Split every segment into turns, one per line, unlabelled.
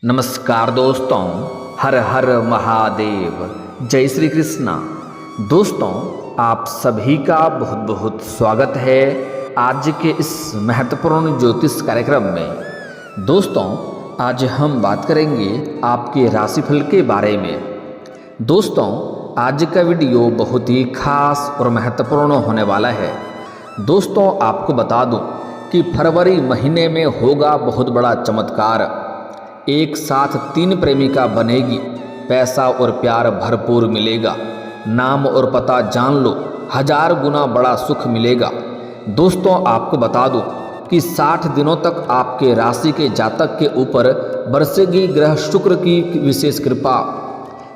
नमस्कार दोस्तों, हर हर महादेव, जय श्री कृष्णा। दोस्तों, आप सभी का बहुत बहुत स्वागत है आज के इस महत्वपूर्ण ज्योतिष कार्यक्रम में। दोस्तों, आज हम बात करेंगे आपके राशिफल के बारे में। दोस्तों, आज का वीडियो बहुत ही खास और महत्वपूर्ण होने वाला है। दोस्तों, आपको बता दूं कि फरवरी महीने में होगा बहुत बड़ा चमत्कार। एक साथ 3 प्रेमिका बनेगी, पैसा और प्यार भरपूर मिलेगा, नाम और पता जान लो, 1000 गुना बड़ा सुख मिलेगा। दोस्तों, आपको बता दूं कि 60 दिनों तक आपके राशि के जातक के ऊपर बरसेगी ग्रह शुक्र की विशेष कृपा।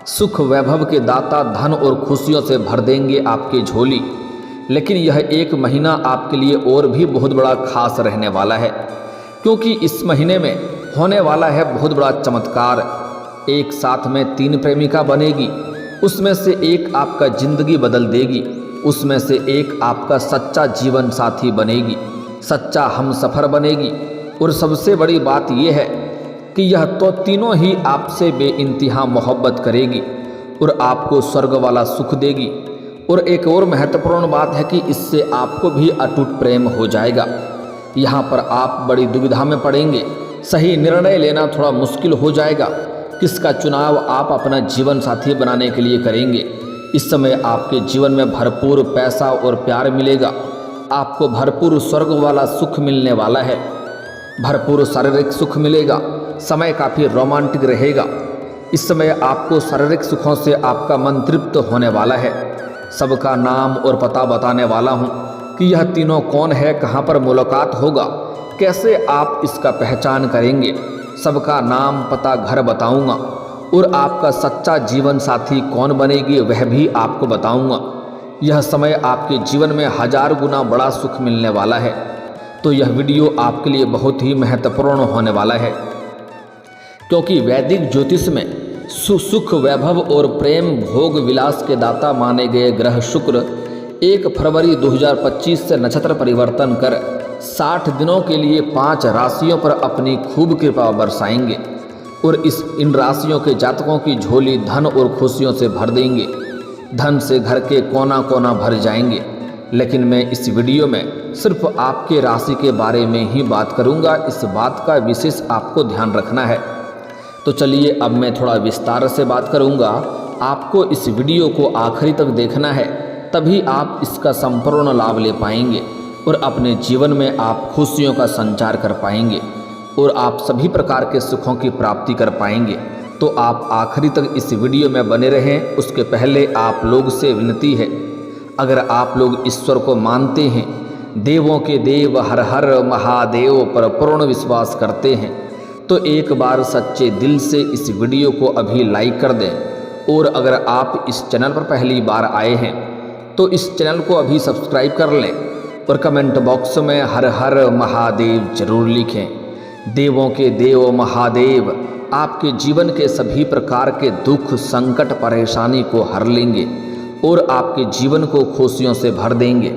सुख वैभव के दाता धन और खुशियों से भर देंगे आपकी झोली। लेकिन यह एक महीना आपके लिए और भी बहुत बड़ा खास रहने वाला है, क्योंकि इस महीने में होने वाला है बहुत बड़ा चमत्कार। एक साथ में 3 प्रेमिका बनेगी, उसमें से एक आपका जिंदगी बदल देगी, उसमें से एक आपका सच्चा जीवन साथी बनेगी, सच्चा हमसफर बनेगी। और सबसे बड़ी बात यह है कि यह तो तीनों ही आपसे बेइंतहा मोहब्बत करेगी और आपको स्वर्ग वाला सुख देगी। और एक और महत्वपूर्ण बात है कि इससे आपको भी अटूट प्रेम हो जाएगा। यहाँ पर आप बड़ी दुविधा में पड़ेंगे, सही निर्णय लेना थोड़ा मुश्किल हो जाएगा। किसका चुनाव आप अपना जीवन साथी बनाने के लिए करेंगे। इस समय आपके जीवन में भरपूर पैसा और प्यार मिलेगा, आपको भरपूर स्वर्ग वाला सुख मिलने वाला है, भरपूर शारीरिक सुख मिलेगा, समय काफ़ी रोमांटिक रहेगा। इस समय आपको शारीरिक सुखों से आपका मन तृप्त होने वाला है। सबका नाम और पता बताने वाला हूँ कि यह तीनों कौन है, कहाँ पर मुलाकात होगा, कैसे आप इसका पहचान करेंगे। सबका नाम पता घर बताऊंगा और आपका सच्चा जीवन साथी कौन बनेगी वह भी आपको बताऊंगा। यह समय आपके जीवन में 1000 गुना बड़ा सुख मिलने वाला है। तो यह वीडियो आपके लिए बहुत ही महत्वपूर्ण होने वाला है, क्योंकि वैदिक ज्योतिष में सुख वैभव और प्रेम भोग विलास के दाता माने गए ग्रह शुक्र 1 फरवरी 2025 से नक्षत्र परिवर्तन कर 60 दिनों के लिए 5 राशियों पर अपनी खूब कृपा बरसाएंगे और इन राशियों के जातकों की झोली धन और खुशियों से भर देंगे। धन से घर के कोना कोना भर जाएंगे। लेकिन मैं इस वीडियो में सिर्फ आपके राशि के बारे में ही बात करूंगा। इस बात का विशेष आपको ध्यान रखना है। तो चलिए, अब मैं थोड़ा विस्तार से बात करूंगा। आपको इस वीडियो को आखिरी तक देखना है, तभी आप इसका संपूर्ण लाभ ले पाएंगे और अपने जीवन में आप खुशियों का संचार कर पाएंगे और आप सभी प्रकार के सुखों की प्राप्ति कर पाएंगे। तो आप आखिरी तक इस वीडियो में बने रहें। उसके पहले आप लोग से विनती है, अगर आप लोग ईश्वर को मानते हैं, देवों के देव हर हर महादेव पर पूर्ण विश्वास करते हैं, तो एक बार सच्चे दिल से इस वीडियो को अभी लाइक कर दें। और अगर आप इस चैनल पर पहली बार आए हैं तो इस चैनल को अभी सब्सक्राइब कर लें और कमेंट बॉक्स में हर हर महादेव जरूर लिखें। देवों के देव महादेव आपके जीवन के सभी प्रकार के दुख संकट परेशानी को हर लेंगे और आपके जीवन को खुशियों से भर देंगे।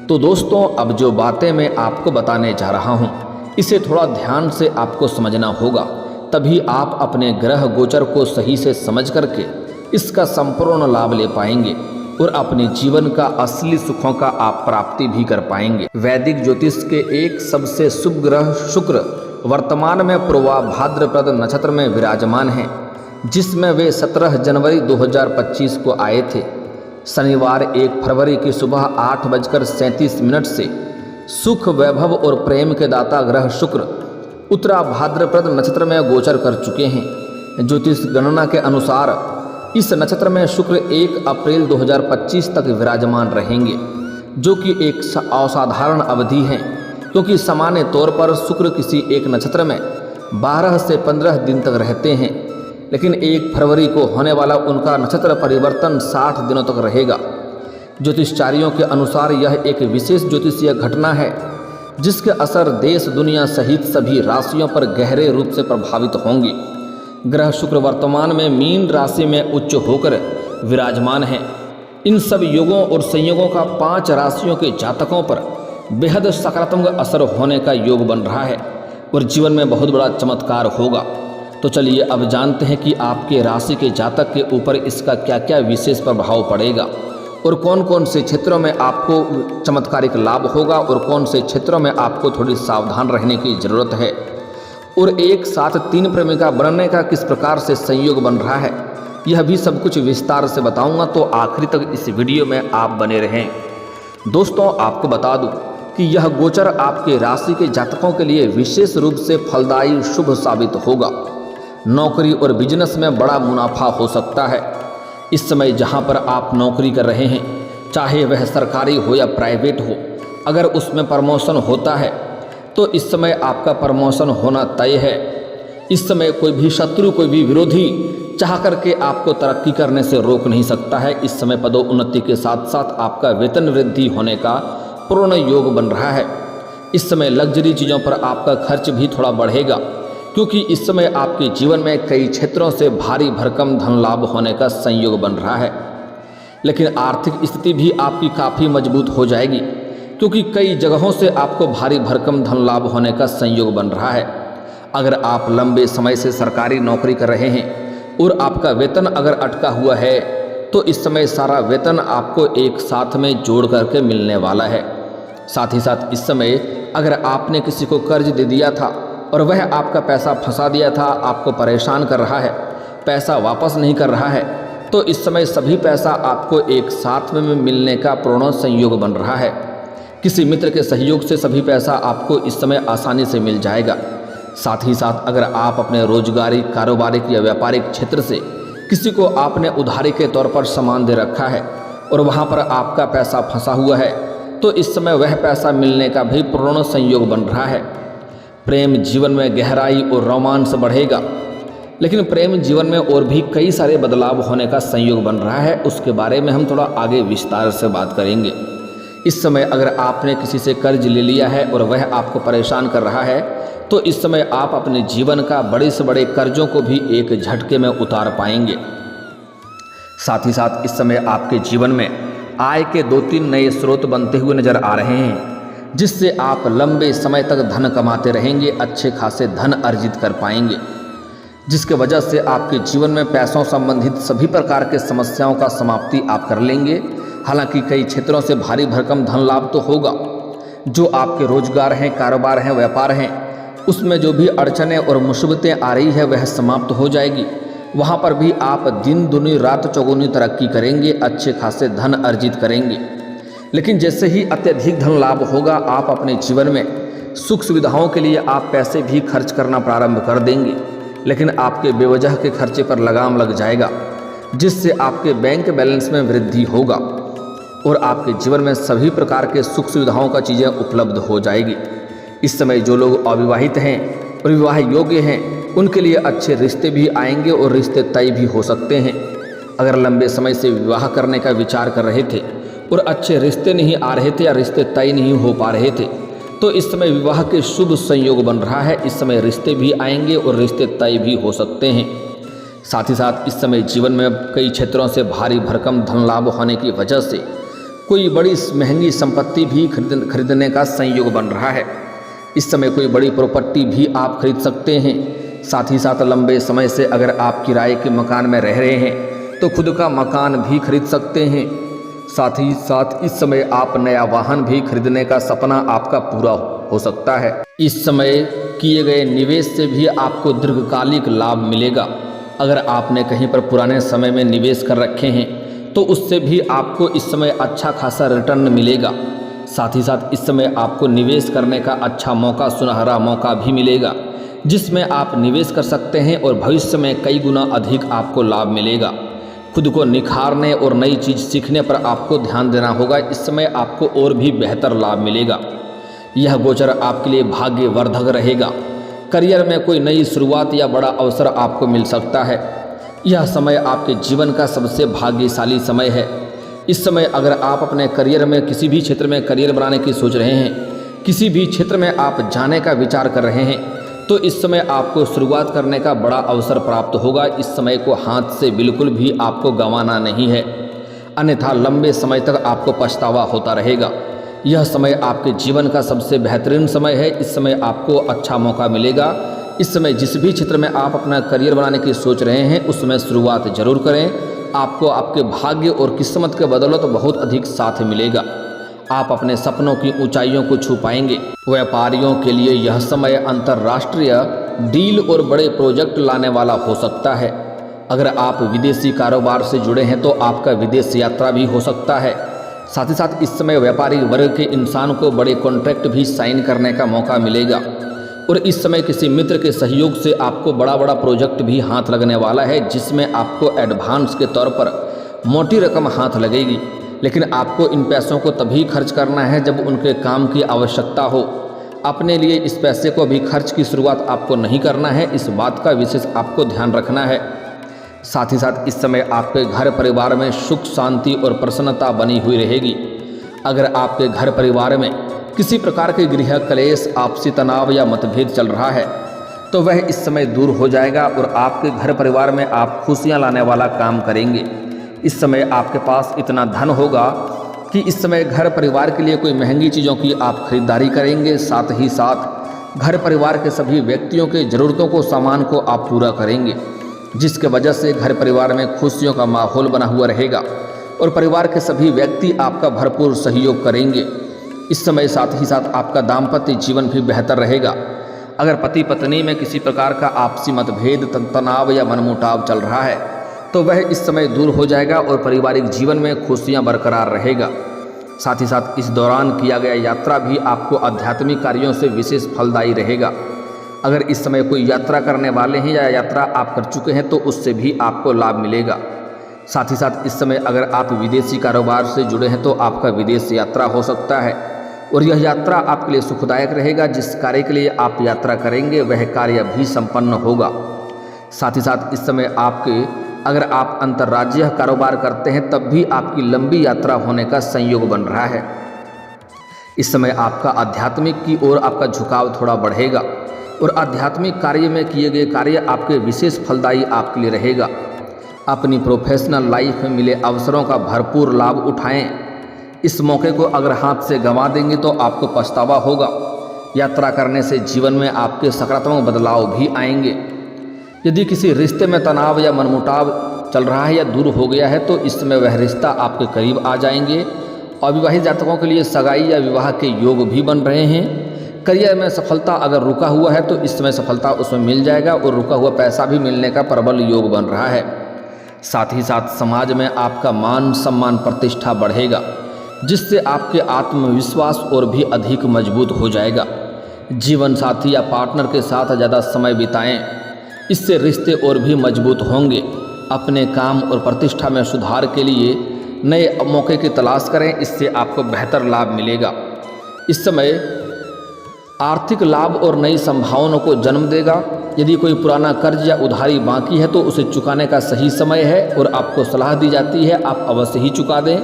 तो दोस्तों, अब जो बातें मैं आपको बताने जा रहा हूँ, इसे थोड़ा ध्यान से आपको समझना होगा, तभी आप अपने ग्रह गोचर को सही से समझ करके इसका संपूर्ण लाभ ले पाएंगे और अपने जीवन का असली सुखों का आप प्राप्ति भी कर पाएंगे। वैदिक ज्योतिष के एक सबसे शुभ ग्रह शुक्र वर्तमान में पूर्वा भाद्रपद नक्षत्र में विराजमान हैं, जिसमें वे 17 जनवरी 2025 को आए थे। शनिवार 1 फरवरी की सुबह 8:37 से सुख वैभव और प्रेम के दाता ग्रह शुक्र उत्तरा भाद्रपद नक्षत्र में गोचर कर चुके हैं। ज्योतिष गणना के अनुसार इस नक्षत्र में शुक्र 1 अप्रैल 2025 तक विराजमान रहेंगे, जो कि एक असाधारण अवधि है, क्योंकि सामान्य तौर पर शुक्र किसी एक नक्षत्र में 12 से 15 दिन तक रहते हैं। लेकिन 1 फरवरी को होने वाला उनका नक्षत्र परिवर्तन 60 दिनों तक रहेगा। ज्योतिषचार्यों के अनुसार यह एक विशेष ज्योतिषीय घटना है, जिसके असर देश दुनिया सहित सभी राशियों पर गहरे रूप से प्रभावित होंगे। ग्रह शुक्र वर्तमान में मीन राशि में उच्च होकर विराजमान है। इन सब योगों और संयोगों का 5 राशियों के जातकों पर बेहद सकारात्मक असर होने का योग बन रहा है और जीवन में बहुत बड़ा चमत्कार होगा। तो चलिए अब जानते हैं कि आपके राशि के जातक के ऊपर इसका क्या क्या विशेष प्रभाव पड़ेगा और कौन कौन से क्षेत्रों में आपको चमत्कारिक लाभ होगा और कौन से क्षेत्रों में आपको थोड़ी सावधान रहने की ज़रूरत है, और एक साथ 3 प्रेमिका बनने का किस प्रकार से संयोग बन रहा है, यह भी सब कुछ विस्तार से बताऊंगा। तो आखिरी तक इस वीडियो में आप बने रहें। दोस्तों, आपको बता दूं कि यह गोचर आपके राशि के जातकों के लिए विशेष रूप से फलदायी शुभ साबित होगा। नौकरी और बिजनेस में बड़ा मुनाफा हो सकता है। इस समय जहां पर आप नौकरी कर रहे हैं, चाहे वह सरकारी हो या प्राइवेट हो, अगर उसमें प्रमोशन होता है तो इस समय आपका प्रमोशन होना तय है। इस समय कोई भी शत्रु, कोई भी विरोधी चाह करके आपको तरक्की करने से रोक नहीं सकता है। इस समय पदोन्नति के साथ साथ आपका वेतन वृद्धि होने का पूर्ण योग बन रहा है। इस समय लग्जरी चीज़ों पर आपका खर्च भी थोड़ा बढ़ेगा, क्योंकि इस समय आपके जीवन में कई क्षेत्रों से भारी भरकम धन लाभ होने का संयोग बन रहा है। लेकिन आर्थिक स्थिति भी आपकी काफ़ी मजबूत हो जाएगी, क्योंकि कई जगहों से आपको भारी भरकम धन लाभ होने का संयोग बन रहा है। अगर आप लंबे समय से सरकारी नौकरी कर रहे हैं और आपका वेतन अगर अटका हुआ है, तो इस समय सारा वेतन आपको एक साथ में जोड़ करके मिलने वाला है। साथ ही साथ इस समय अगर आपने किसी को कर्ज दे दिया था और वह आपका पैसा फंसा दिया था, आपको परेशान कर रहा है, पैसा वापस नहीं कर रहा है, तो इस समय सभी पैसा आपको एक साथ में मिलने का पूर्ण संयोग बन रहा है। किसी मित्र के सहयोग से सभी पैसा आपको इस समय आसानी से मिल जाएगा। साथ ही साथ अगर आप अपने रोजगारी, कारोबारिक या व्यापारिक क्षेत्र से किसी को आपने उधारी के तौर पर सामान दे रखा है और वहाँ पर आपका पैसा फंसा हुआ है, तो इस समय वह पैसा मिलने का भी पूर्ण संयोग बन रहा है। प्रेम जीवन में गहराई और रोमांस बढ़ेगा, लेकिन प्रेम जीवन में और भी कई सारे बदलाव होने का संयोग बन रहा है। उसके बारे में हम थोड़ा आगे विस्तार से बात करेंगे। इस समय अगर आपने किसी से कर्ज ले लिया है और वह आपको परेशान कर रहा है, तो इस समय आप अपने जीवन का बड़े से बड़े कर्जों को भी एक झटके में उतार पाएंगे। साथ ही साथ इस समय आपके जीवन में आय के 2-3 नए स्रोत बनते हुए नजर आ रहे हैं, जिससे आप लंबे समय तक धन कमाते रहेंगे, अच्छे खासे धन अर्जित कर पाएंगे, जिसके वजह से आपके जीवन में पैसों संबंधित सभी प्रकार के समस्याओं का समाप्ति आप कर लेंगे। हालांकि कई क्षेत्रों से भारी भरकम धन लाभ तो होगा। जो आपके रोजगार हैं, कारोबार हैं, व्यापार हैं, उसमें जो भी अड़चनें और मुसीबतें आ रही है वह समाप्त हो जाएगी। वहाँ पर भी आप दिन दुनी रात चौगुनी तरक्की करेंगे, अच्छे खासे धन अर्जित करेंगे। लेकिन जैसे ही अत्यधिक धन लाभ होगा, आप अपने जीवन में सुख सुविधाओं के लिए आप पैसे भी खर्च करना प्रारंभ कर देंगे, लेकिन आपके बेवजह के खर्चे पर लगाम लग जाएगा, जिससे आपके बैंक बैलेंस में वृद्धि होगा और आपके जीवन में सभी प्रकार के सुख सुविधाओं का चीज़ें उपलब्ध हो जाएगी। इस समय जो लोग अविवाहित हैं और विवाह योग्य हैं, उनके लिए अच्छे रिश्ते भी आएंगे और रिश्ते तय भी हो सकते हैं। अगर लंबे समय से विवाह करने का विचार कर रहे थे और अच्छे रिश्ते नहीं आ रहे थे या रिश्ते तय नहीं हो पा रहे थे, तो इस समय विवाह के शुभ संयोग बन रहा है। इस समय रिश्ते भी आएंगे और रिश्ते तय भी हो सकते हैं। साथ ही साथ इस समय जीवन में कई क्षेत्रों से भारी भरकम धन लाभ होने की वजह से कोई बड़ी महंगी संपत्ति भी खरीदने का संयोग बन रहा है। इस समय कोई बड़ी प्रॉपर्टी भी आप खरीद सकते हैं। साथ ही साथ लंबे समय से अगर आप किराए के मकान में रह रहे हैं, तो खुद का मकान भी खरीद सकते हैं। साथ ही साथ इस समय आप नया वाहन भी खरीदने का सपना आपका पूरा हो सकता है। इस समय किए गए निवेश से भी आपको दीर्घकालिक लाभ मिलेगा। अगर आपने कहीं पर पुराने समय में निवेश कर रखे हैं, तो उससे भी आपको इस समय अच्छा खासा रिटर्न मिलेगा। साथ ही साथ इस समय आपको निवेश करने का अच्छा मौका, सुनहरा मौका भी मिलेगा, जिसमें आप निवेश कर सकते हैं और भविष्य में कई गुना अधिक आपको लाभ मिलेगा। खुद को निखारने और नई चीज़ सीखने पर आपको ध्यान देना होगा। इस समय आपको और भी बेहतर लाभ मिलेगा। यह गोचर आपके लिए भाग्यवर्धक रहेगा। करियर में कोई नई शुरुआत या बड़ा अवसर आपको मिल सकता है। यह समय आपके जीवन का सबसे भाग्यशाली समय है। इस समय अगर आप अपने करियर में किसी भी क्षेत्र में करियर बनाने की सोच रहे हैं, किसी भी क्षेत्र में आप जाने का विचार कर रहे हैं, तो इस समय आपको शुरुआत करने का बड़ा अवसर प्राप्त होगा। इस समय को हाथ से बिल्कुल भी आपको गंवाना नहीं है, अन्यथा लंबे समय तक आपको पछतावा होता रहेगा। यह समय आपके जीवन का सबसे बेहतरीन समय है। इस समय आपको अच्छा मौका मिलेगा इस समय जिस भी क्षेत्र में आप अपना करियर बनाने की सोच रहे हैं उसमें शुरुआत जरूर करें। आपको आपके भाग्य और किस्मत के बदौलत बहुत अधिक साथ मिलेगा। आप अपने सपनों की ऊंचाइयों को छू पाएंगे। व्यापारियों के लिए यह समय अंतर्राष्ट्रीय डील और बड़े प्रोजेक्ट लाने वाला हो सकता है। अगर आप विदेशी कारोबार से जुड़े हैं तो आपका विदेश यात्रा भी हो सकता है। साथ ही साथ इस समय व्यापारी वर्ग के इंसान को बड़े कॉन्ट्रैक्ट भी साइन करने का मौका मिलेगा और इस समय किसी मित्र के सहयोग से आपको बड़ा प्रोजेक्ट भी हाथ लगने वाला है, जिसमें आपको एडवांस के तौर पर मोटी रकम हाथ लगेगी। लेकिन आपको इन पैसों को तभी खर्च करना है जब उनके काम की आवश्यकता हो। अपने लिए इस पैसे को भी खर्च की शुरुआत आपको नहीं करना है, इस बात का विशेष आपको ध्यान रखना है। साथ ही साथ इस समय आपके घर परिवार में सुख शांति और प्रसन्नता बनी हुई रहेगी। अगर आपके घर परिवार में किसी प्रकार के गृह क्लेश, आपसी तनाव या मतभेद चल रहा है तो वह इस समय दूर हो जाएगा और आपके घर परिवार में आप खुशियां लाने वाला काम करेंगे। इस समय आपके पास इतना धन होगा कि इस समय घर परिवार के लिए कोई महंगी चीज़ों की आप खरीदारी करेंगे। साथ ही साथ घर परिवार के सभी व्यक्तियों के ज़रूरतों को, सामान को आप पूरा करेंगे, जिसके वजह से घर परिवार में खुशियों का माहौल बना हुआ रहेगा और परिवार के सभी व्यक्ति आपका भरपूर सहयोग करेंगे। इस समय साथ ही साथ आपका दाम्पत्य जीवन भी बेहतर रहेगा। अगर पति पत्नी में किसी प्रकार का आपसी मतभेद, तनाव या मनमुटाव चल रहा है तो वह इस समय दूर हो जाएगा और पारिवारिक जीवन में खुशियां बरकरार रहेगा। साथ ही साथ इस दौरान किया गया यात्रा भी आपको आध्यात्मिक कार्यों से विशेष फलदायी रहेगा। अगर इस समय कोई यात्रा करने वाले हैं या यात्रा आप कर चुके हैं तो उससे भी आपको लाभ मिलेगा। साथ ही साथ इस समय अगर आप विदेशी कारोबार से जुड़े हैं तो आपका विदेश यात्रा हो सकता है और यह यात्रा आपके लिए सुखदायक रहेगा। जिस कार्य के लिए आप यात्रा करेंगे वह कार्य भी संपन्न होगा। साथ ही साथ इस समय अगर आप अंतर्राज्यीय कारोबार करते हैं तब भी आपकी लंबी यात्रा होने का संयोग बन रहा है। इस समय आपका आध्यात्मिक की ओर आपका झुकाव थोड़ा बढ़ेगा और आध्यात्मिक कार्य में किए गए कार्य आपके विशेष फलदायी आपके लिए रहेगा। अपनी प्रोफेशनल लाइफ में मिले अवसरों का भरपूर लाभ उठाएं। इस मौके को अगर हाथ से गंवा देंगे तो आपको पछतावा होगा। यात्रा करने से जीवन में आपके सकारात्मक बदलाव भी आएंगे। यदि किसी रिश्ते में तनाव या मनमुटाव चल रहा है या दूर हो गया है तो इस समय वह रिश्ता आपके करीब आ जाएंगे। अविवाहित जातकों के लिए सगाई या विवाह के योग भी बन रहे हैं। करियर में सफलता अगर रुका हुआ है तो इस समय सफलता उसमें मिल जाएगा और रुका हुआ पैसा भी मिलने का प्रबल योग बन रहा है। साथ ही साथ समाज में आपका मान सम्मान प्रतिष्ठा बढ़ेगा, जिससे आपके आत्मविश्वास और भी अधिक मजबूत हो जाएगा। जीवन साथी या पार्टनर के साथ ज़्यादा समय बिताएं, इससे रिश्ते और भी मजबूत होंगे। अपने काम और प्रतिष्ठा में सुधार के लिए नए मौके की तलाश करें, इससे आपको बेहतर लाभ मिलेगा। इस समय आर्थिक लाभ और नई संभावनाओं को जन्म देगा। यदि कोई पुराना कर्ज या उधारी बाकी है तो उसे चुकाने का सही समय है और आपको सलाह दी जाती है आप अवश्य ही चुका दें,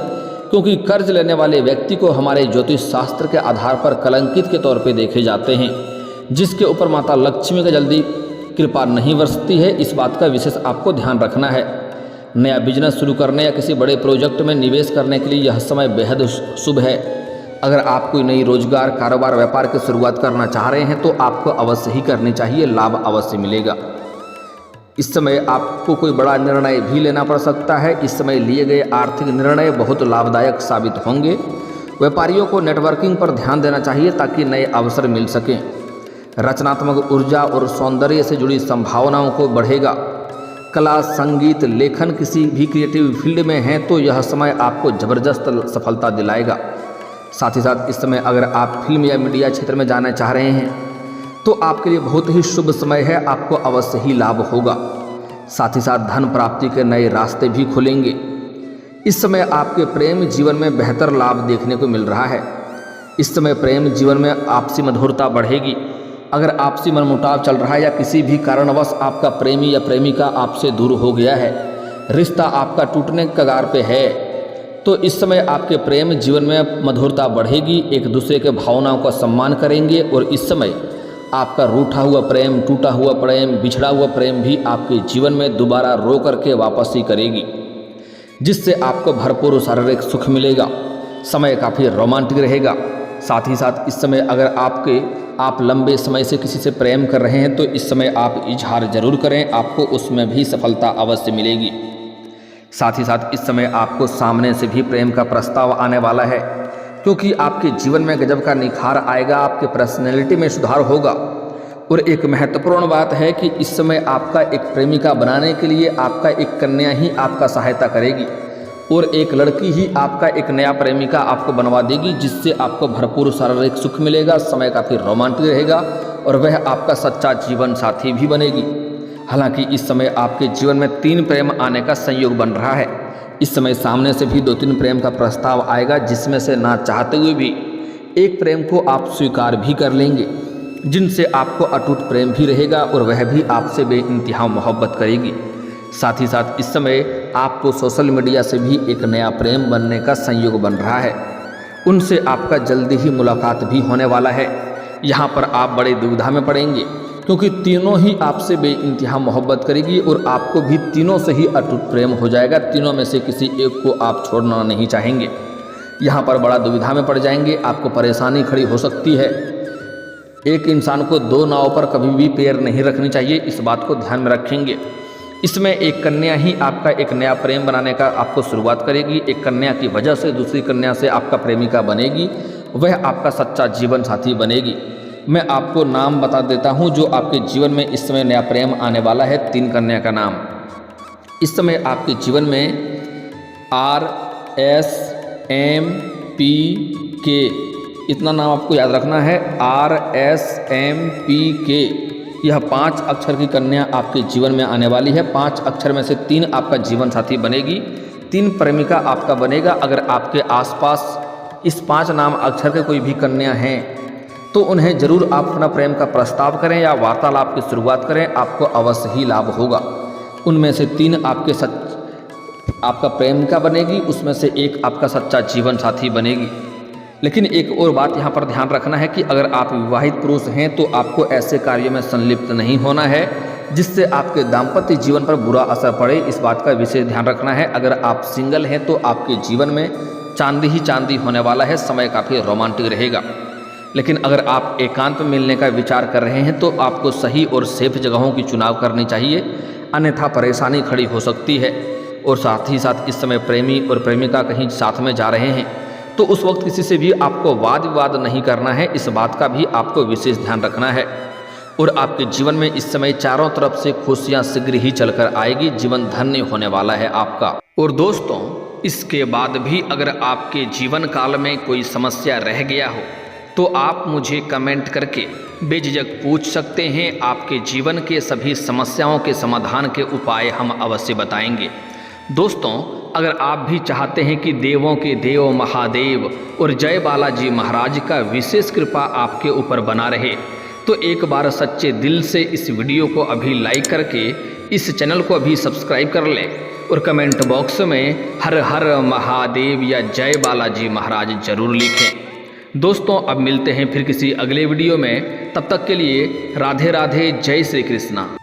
क्योंकि कर्ज लेने वाले व्यक्ति को हमारे ज्योतिष शास्त्र के आधार पर कलंकित के तौर पर देखे जाते हैं, जिसके ऊपर माता लक्ष्मी का जल्दी कृपा नहीं बरसती है। इस बात का विशेष आपको ध्यान रखना है। नया बिजनेस शुरू करने या किसी बड़े प्रोजेक्ट में निवेश करने के लिए यह समय बेहद शुभ है। अगर आप कोई नई रोजगार, कारोबार, व्यापार की शुरुआत करना चाह रहे हैं तो आपको अवश्य ही करनी चाहिए, लाभ अवश्य मिलेगा। इस समय आपको कोई बड़ा निर्णय भी लेना पड़ सकता है। इस समय लिए गए आर्थिक निर्णय बहुत लाभदायक साबित होंगे। व्यापारियों को नेटवर्किंग पर ध्यान देना चाहिए ताकि नए अवसर मिल सकें। रचनात्मक ऊर्जा और सौंदर्य से जुड़ी संभावनाओं को बढ़ेगा। कला, संगीत, लेखन, किसी भी क्रिएटिव फील्ड में हैं तो यह समय आपको ज़बरदस्त सफलता दिलाएगा। साथ ही साथ इस समय अगर आप फिल्म या मीडिया क्षेत्र में जाना चाह रहे हैं तो आपके लिए बहुत ही शुभ समय है, आपको अवश्य ही लाभ होगा। साथ ही साथ धन प्राप्ति के नए रास्ते भी खुलेंगे। इस समय आपके प्रेम जीवन में बेहतर लाभ देखने को मिल रहा है। इस समय प्रेम जीवन में आपसी मधुरता बढ़ेगी। अगर आपसी मनमुटाव चल रहा है या किसी भी कारणवश आपका प्रेमी या प्रेमिका आपसे दूर हो गया है, रिश्ता आपका टूटने के कगार पे है, तो इस समय आपके प्रेम जीवन में मधुरता बढ़ेगी। एक दूसरे के भावनाओं का सम्मान करेंगे और इस समय आपका रूठा हुआ प्रेम, टूटा हुआ प्रेम, बिछड़ा हुआ प्रेम भी आपके जीवन में दोबारा रो करके वापस ही करेगी, जिससे आपको भरपूर शारीरिक सुख मिलेगा। समय काफ़ी रोमांटिक रहेगा। साथ ही साथ इस समय अगर आप लंबे समय से किसी से प्रेम कर रहे हैं तो इस समय आप इजहार जरूर करें, आपको उसमें भी सफलता अवश्य मिलेगी। साथ ही साथ इस समय आपको सामने से भी प्रेम का प्रस्ताव आने वाला है, क्योंकि आपके जीवन में गजब का निखार आएगा, आपके पर्सनैलिटी में सुधार होगा। और एक महत्वपूर्ण बात है कि इस समय आपका एक प्रेमिका बनाने के लिए आपका एक कन्या ही आपका सहायता करेगी और एक लड़की ही आपका एक नया प्रेमिका आपको बनवा देगी, जिससे आपको भरपूर शारीरिक सुख मिलेगा, समय काफ़ी रोमांटिक रहेगा और वह आपका सच्चा जीवन साथी भी बनेगी। हालांकि इस समय आपके जीवन में 3 प्रेम आने का संयोग बन रहा है। इस समय सामने से भी 2-3 प्रेम का प्रस्ताव आएगा, जिसमें से ना चाहते हुए भी एक प्रेम को आप स्वीकार भी कर लेंगे, जिनसे आपको अटूट प्रेम भी रहेगा और वह भी आपसे बेइंतहा मोहब्बत करेगी। साथ ही साथ इस समय आपको सोशल मीडिया से भी एक नया प्रेम बनने का संयोग बन रहा है, उनसे आपका जल्दी ही मुलाकात भी होने वाला है। यहाँ पर आप बड़े दुविधा में पड़ेंगे, क्योंकि तीनों ही आपसे बेइंतहा मोहब्बत करेगी और आपको भी तीनों से ही अटूट प्रेम हो जाएगा। तीनों में से किसी एक को आप छोड़ना नहीं चाहेंगे। यहाँ पर बड़ा दुविधा में पड़ जाएंगे, आपको परेशानी खड़ी हो सकती है। एक इंसान को 2 नाव पर कभी भी पैर नहीं रखनी चाहिए, इस बात को ध्यान में रखेंगे। इसमें एक कन्या ही आपका एक नया प्रेम बनाने का आपको शुरुआत करेगी। एक कन्या की वजह से दूसरी कन्या से आपका प्रेमिका बनेगी, वह आपका सच्चा जीवन साथी बनेगी। मैं आपको नाम बता देता हूं जो आपके जीवन में इस समय नया प्रेम आने वाला है। 3 कन्या का नाम इस समय आपके जीवन में RSMPK, इतना नाम आपको याद रखना है, RSMPK। यह 5 अक्षर की कन्या आपके जीवन में आने वाली है। 5 अक्षर में से 3 आपका जीवन साथी बनेगी, 3 प्रेमिका आपका बनेगा। अगर आपके आसपास इस 5 नाम अक्षर के कोई भी कन्या हैं तो उन्हें जरूर आप अपना प्रेम का प्रस्ताव करें या वार्तालाप की शुरुआत करें, आपको अवश्य ही लाभ होगा। उनमें से 3 आपका प्रेमिका बनेगी, उसमें से 1 आपका सच्चा जीवन साथी बनेगी। लेकिन एक और बात यहाँ पर ध्यान रखना है कि अगर आप विवाहित पुरुष हैं तो आपको ऐसे कार्यों में संलिप्त नहीं होना है जिससे आपके दाम्पत्य जीवन पर बुरा असर पड़े, इस बात का विशेष ध्यान रखना है। अगर आप सिंगल हैं तो आपके जीवन में चांदी ही चांदी होने वाला है, समय काफ़ी रोमांटिक रहेगा। लेकिन अगर आप एकांत में मिलने का विचार कर रहे हैं तो आपको सही और सेफ जगहों की चुनाव करनी चाहिए, अन्यथा परेशानी खड़ी हो सकती है। और साथ ही साथ इस समय प्रेमी और प्रेमिका कहीं साथ में जा रहे हैं तो उस वक्त किसी से भी आपको वाद विवाद नहीं करना है, इस बात का भी आपको विशेष ध्यान रखना है। और आपके जीवन में इस समय चारों तरफ से खुशियां शीघ्र ही चलकर आएगी, जीवन धन्य होने वाला है आपका। और दोस्तों, इसके बाद भी अगर आपके जीवन काल में कोई समस्या रह गया हो तो आप मुझे कमेंट करके बेझिझक पूछ सकते हैं। आपके जीवन के सभी समस्याओं के समाधान के उपाय हम अवश्य बताएंगे। दोस्तों, अगर आप भी चाहते हैं कि देवों के देव महादेव और जय बालाजी महाराज का विशेष कृपा आपके ऊपर बना रहे तो एक बार सच्चे दिल से इस वीडियो को अभी लाइक करके इस चैनल को अभी सब्सक्राइब कर लें और कमेंट बॉक्स में हर हर महादेव या जय बालाजी महाराज जरूर लिखें। दोस्तों, अब मिलते हैं फिर किसी अगले वीडियो में, तब तक के लिए राधे राधे, जय श्री कृष्णा।